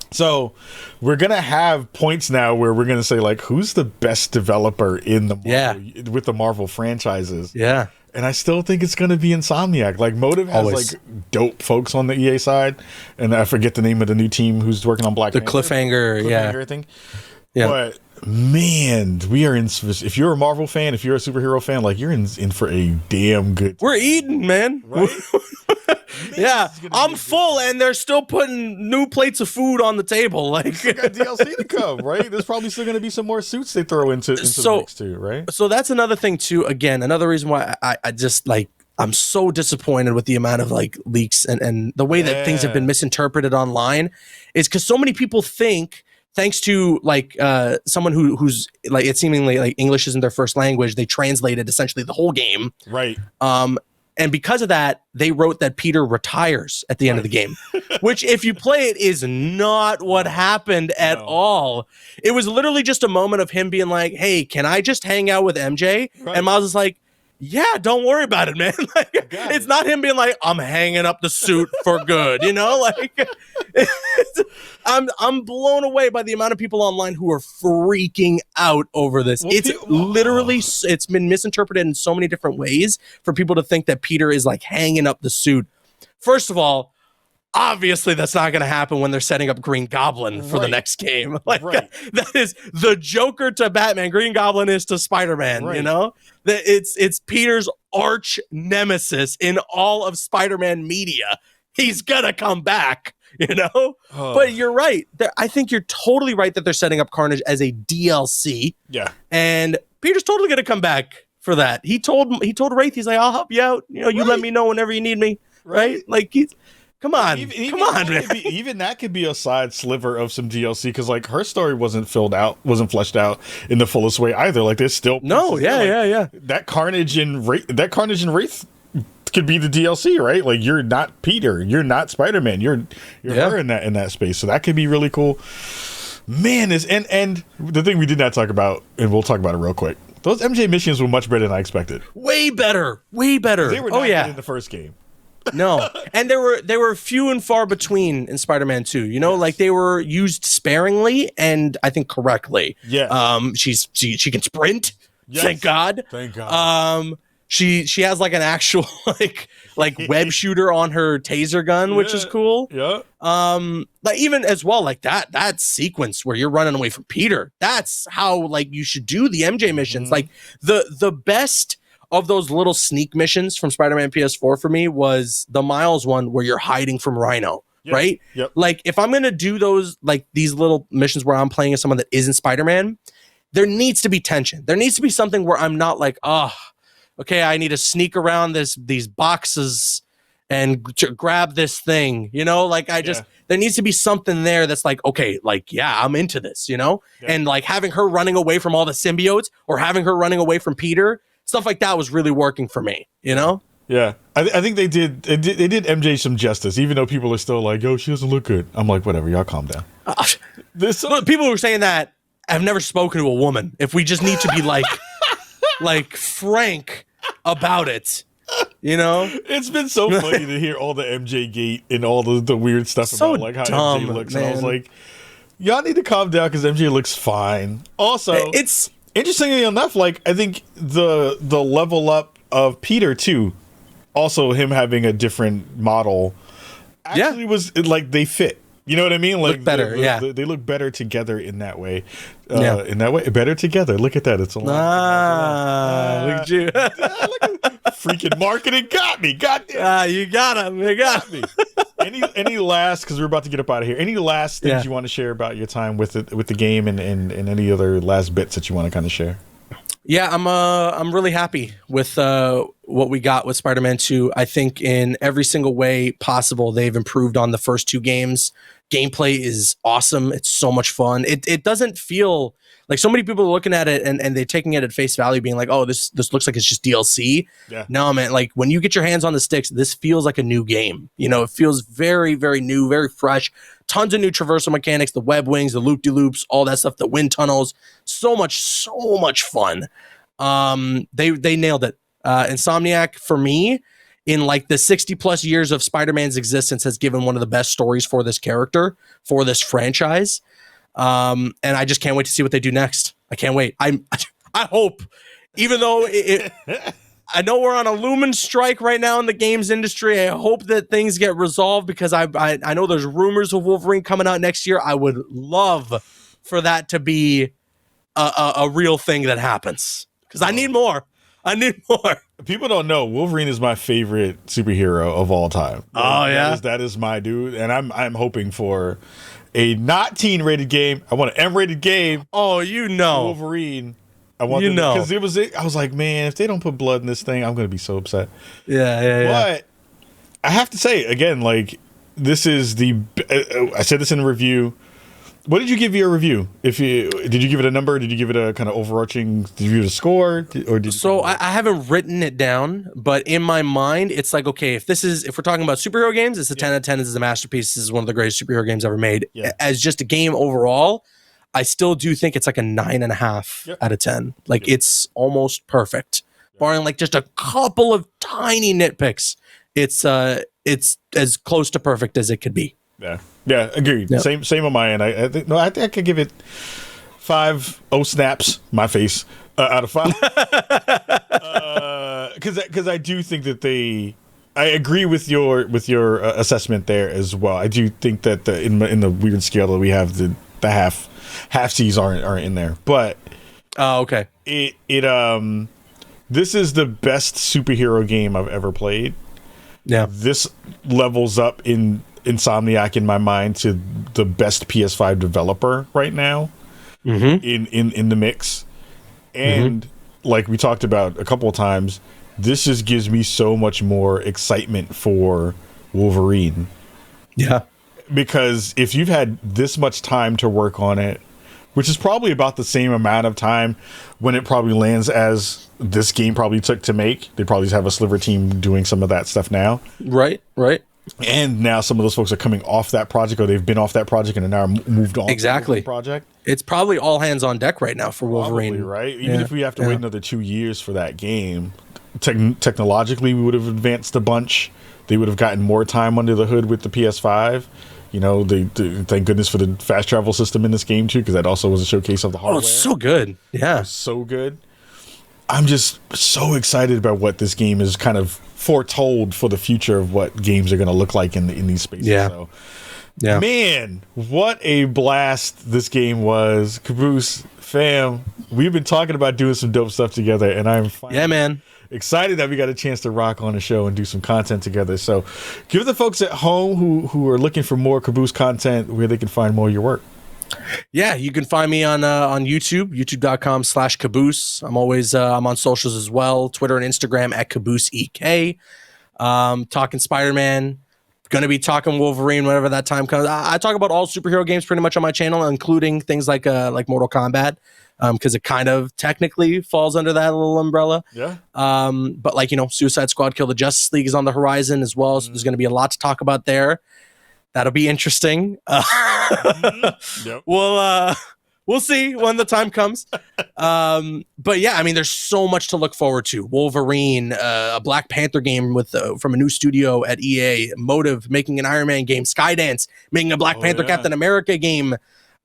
So we're going to have points now where we're going to say, like, who's the best developer in the Marvel, with the Marvel franchises? Yeah. And I still think it's going to be Insomniac. Like, Motive has like dope folks on the EA side, and I forget the name of the new team who's working on Black Panther. Cliffhanger, thing. Yeah. But Man, we are in. If you're a Marvel fan, if you're a superhero fan, like you're in for a damn good. We're eating, man. Right? Yeah, I'm full, and they're still putting new plates of food on the table. Like, still got DLC to come, right? There's probably still going to be some more suits they throw into the mix too, right? So that's another thing too. Again, another reason why I just like I'm so disappointed with the amount of like leaks and the way that things have been misinterpreted online is because so many people think. Thanks to like someone who's like it seemingly like English isn't their first language, they translated essentially the whole game. Right. And because of that, they wrote that Peter retires at the end of the game, which if you play it is not what happened at all. It was literally just a moment of him being like, hey, can I just hang out with MJ? Right. And Miles is like, yeah, don't worry about it, man. Like, it's not him being like, I'm hanging up the suit for good, you know? Like, I'm blown away by the amount of people online who are freaking out over this. Well, it's literally, it's been misinterpreted in so many different ways for people to think that Peter is like hanging up the suit. First of all, obviously that's not going to happen when they're setting up Green Goblin for the next game. Like that is the Joker to Batman. Green Goblin is to Spider-Man, you know? It's Peter's arch nemesis in all of Spider-Man media. He's going to come back, you know? But you're right. I think you're totally right that they're setting up Carnage as a DLC. Yeah. And Peter's totally going to come back for that. He told Wraith, he's like, I'll help you out. You know, you let me know whenever you need me. Right? Like come on, man. Even that could be a side sliver of some DLC because, like, her story wasn't fleshed out in the fullest way either. Like, there's still that Carnage and Wraith could be the DLC, right? Like, you're not Peter, you're not Spider-Man, you're her in that space. So that could be really cool. Man, and the thing we did not talk about, and we'll talk about it real quick. Those MJ missions were much better than I expected. Way better. They were not good in the first game. No, and they were few and far between in Spider-Man 2. You know, like they were used sparingly and I think correctly. Yeah. She can sprint. Yes. Thank God. She has like an actual like web shooter on her taser gun, which is cool. Yeah. Like even as well, like that sequence where you're running away from Peter. That's how like you should do the MJ missions. Like the best of those little sneak missions from Spider-Man PS4 for me was the Miles one where you're hiding from Rhino, right? Yep. Like if I'm going to do those, like these little missions where I'm playing as someone that isn't Spider-Man, there needs to be tension. There needs to be something where I'm not like, okay, I need to sneak around these boxes and grab this thing, you know? Like there needs to be something there that's like, okay, like, yeah, I'm into this, you know? Yeah. And like having her running away from all the symbiotes or having her running away from Peter, stuff like that was really working for me, you know? Yeah. I think they did MJ some justice, even though people are still like, yo, she doesn't look good. I'm like, whatever, y'all calm down. Look, people who are saying that have never spoken to a woman. If we just need to be like frank about it, you know? It's been so funny to hear all the MJ gate and all the weird stuff about like how MJ looks. Man. And I was like, y'all need to calm down because MJ looks fine. Also, it's interestingly enough, like I think the level up of Peter too, also him having a different model, actually was like they fit. You know what I mean? Like look better, they look better together in that way. In that way, better together. Look at that. It's a lot. Look at you. Freaking marketing got me. Goddamn. You got him. You got me. Any last, because we're about to get up out of here, any last things you want to share about your time with the game and any other last bits that you want to kind of share? Yeah, I'm really happy with what we got with Spider-Man 2. I think in every single way possible, they've improved on the first two games. Gameplay is awesome. It's so much fun. It doesn't feel like so many people are looking at it and they're taking it at face value, being like, oh, this looks like it's just DLC. Yeah. No, man, like when you get your hands on the sticks, this feels like a new game. You know, it feels very, very new, very fresh. Tons of new traversal mechanics, the web wings, the loop-de-loops, all that stuff, the wind tunnels. So much fun. They nailed it. Insomniac, for me, in like the 60 plus years of Spider-Man's existence, has given one of the best stories for this character, for this franchise. And I just can't wait to see what they do next. I can't wait. I hope, even though I know we're on a looming strike right now in the games industry, I hope that things get resolved because I know there's rumors of Wolverine coming out next year. I would love for that to be a real thing that happens, because I need more. I need more. People don't know Wolverine is my favorite superhero of all time. Oh yeah, that is my dude, and I'm hoping for a not teen rated game. I want an M rated game. Oh, Wolverine. I want because I was like, man, if they don't put blood in this thing, I'm gonna be so upset. Yeah. But I have to say again, like, this is I said this in a review. What did you give your review? Did you give it a number? Did you give it a kind of overarching? Did you give it a score? I haven't written it down, but in my mind, it's like, okay, if we're talking about superhero games, it's a 10 out of 10. This is a masterpiece. This is one of the greatest superhero games ever made. Yeah. As just a game overall, I still do think it's like a 9.5 out of 10. Like, it's almost perfect, barring like just a couple of tiny nitpicks. It's as close to perfect as it could be. Yeah, agreed. Yep. Same on my end. I think I could give it 5 snaps, my face, out of 5. Because I do think that I agree with your assessment there as well. I do think that in the weird scale that we have, the half C's aren't in there. But okay. This is the best superhero game I've ever played. Yeah. This levels up in Insomniac in my mind to the best PS5 developer right now in the mix. And like we talked about a couple of times, this just gives me so much more excitement for Wolverine. Yeah. Because if you've had this much time to work on it, which is probably about the same amount of time when it probably lands as this game probably took to make, they probably have a sliver team doing some of that stuff now. Right. And now some of those folks are coming off that project, or they've been off that project and are now moved on. Exactly. To the project. It's probably all hands on deck right now for Wolverine. Probably, right? Even if we have to wait another 2 years for that game, technologically we would have advanced a bunch. They would have gotten more time under the hood with the PS5. You know, thank goodness for the fast travel system in this game too, because that also was a showcase of the hardware. Oh, it's so good. Yeah. So good. I'm just so excited about what this game is kind of foretold for the future of what games are going to look like in these spaces. Yeah. So, man, what a blast this game was. Caboose, fam, we've been talking about doing some dope stuff together, and I'm finally excited that we got a chance to rock on the show and do some content together. So give the folks at home who are looking for more Caboose content where they can find more of your work. Yeah, you can find me on YouTube, youtube.com/Caboose. I'm always I'm on socials as well, Twitter and Instagram at CabooseEK. Talking Spider-Man, gonna be talking Wolverine whenever that time comes. I talk about all superhero games pretty much on my channel, including things like Mortal Kombat, because it kind of technically falls under that little umbrella. Yeah. But like, Suicide Squad, Kill the Justice League is on the horizon as well, so there's gonna be a lot to talk about there. That'll be interesting. Yep. We'll see when the time comes. But yeah, I mean, there's so much to look forward to. Wolverine, a Black Panther game from a new studio at EA, Motive making an Iron Man game, Skydance making a Black Panther Captain America game.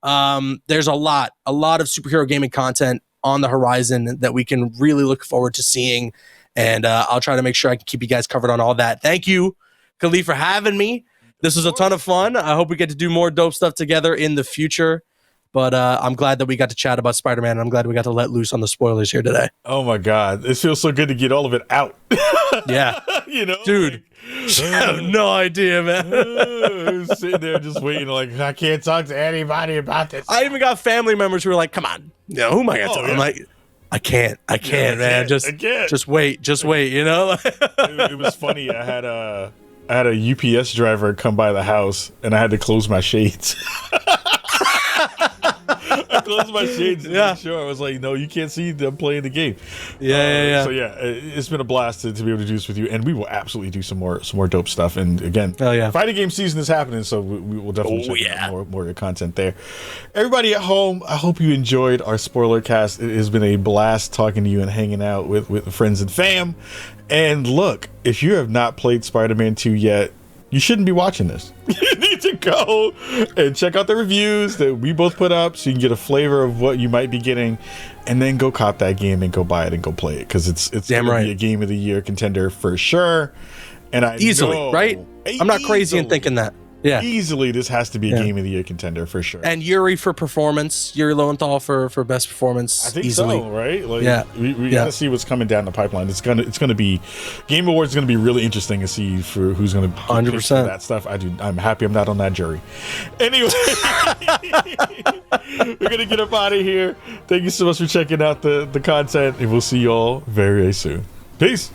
There's a lot of superhero gaming content on the horizon that we can really look forward to seeing. And I'll try to make sure I can keep you guys covered on all that. Thank you, Kahlief, for having me. This was a ton of fun. I hope we get to do more dope stuff together in the future. But I'm glad that we got to chat about Spider-Man. I'm glad we got to let loose on the spoilers here today. Oh, my God. It feels so good to get all of it out. Yeah. like, Dude, I have no idea, man. Sitting there just waiting, like, I can't talk to anybody about this. I even got family members who were like, come on. Who am I going to tell? I'm like, I can't, man. Just wait, It was funny. I had a UPS driver come by the house, and I had to close my shades. I closed my shades to make sure. I was like, no, you can't see them playing the game. Yeah. So yeah, it's been a blast to be able to do this with you, and we will absolutely do some more dope stuff. And again, fighting game season is happening, so we will definitely check out more of your content there. Everybody at home, I hope you enjoyed our Spoilercast. It has been a blast talking to you and hanging out with friends and fam. And look, if you have not played Spider-Man 2 yet, you shouldn't be watching this. You need to go and check out the reviews that we both put up so you can get a flavor of what you might be getting, and then go cop that game and go buy it and go play it, because it's going to be a Game of the Year contender for sure. And I easily, know, right? I'm not crazy in thinking that. Yeah. Easily, this has to be a Game of the Year contender for sure. And Yuri for performance. Yuri Lowenthal for best performance. I think easily. so, right? Like, we gotta see what's coming down the pipeline. It's gonna be Game Awards is gonna be really interesting to see for who's gonna 100% that stuff. I'm happy I'm not on that jury. Anyway, we're gonna get up out of here. Thank you so much for checking out the content, and we'll see you all very, very soon. Peace.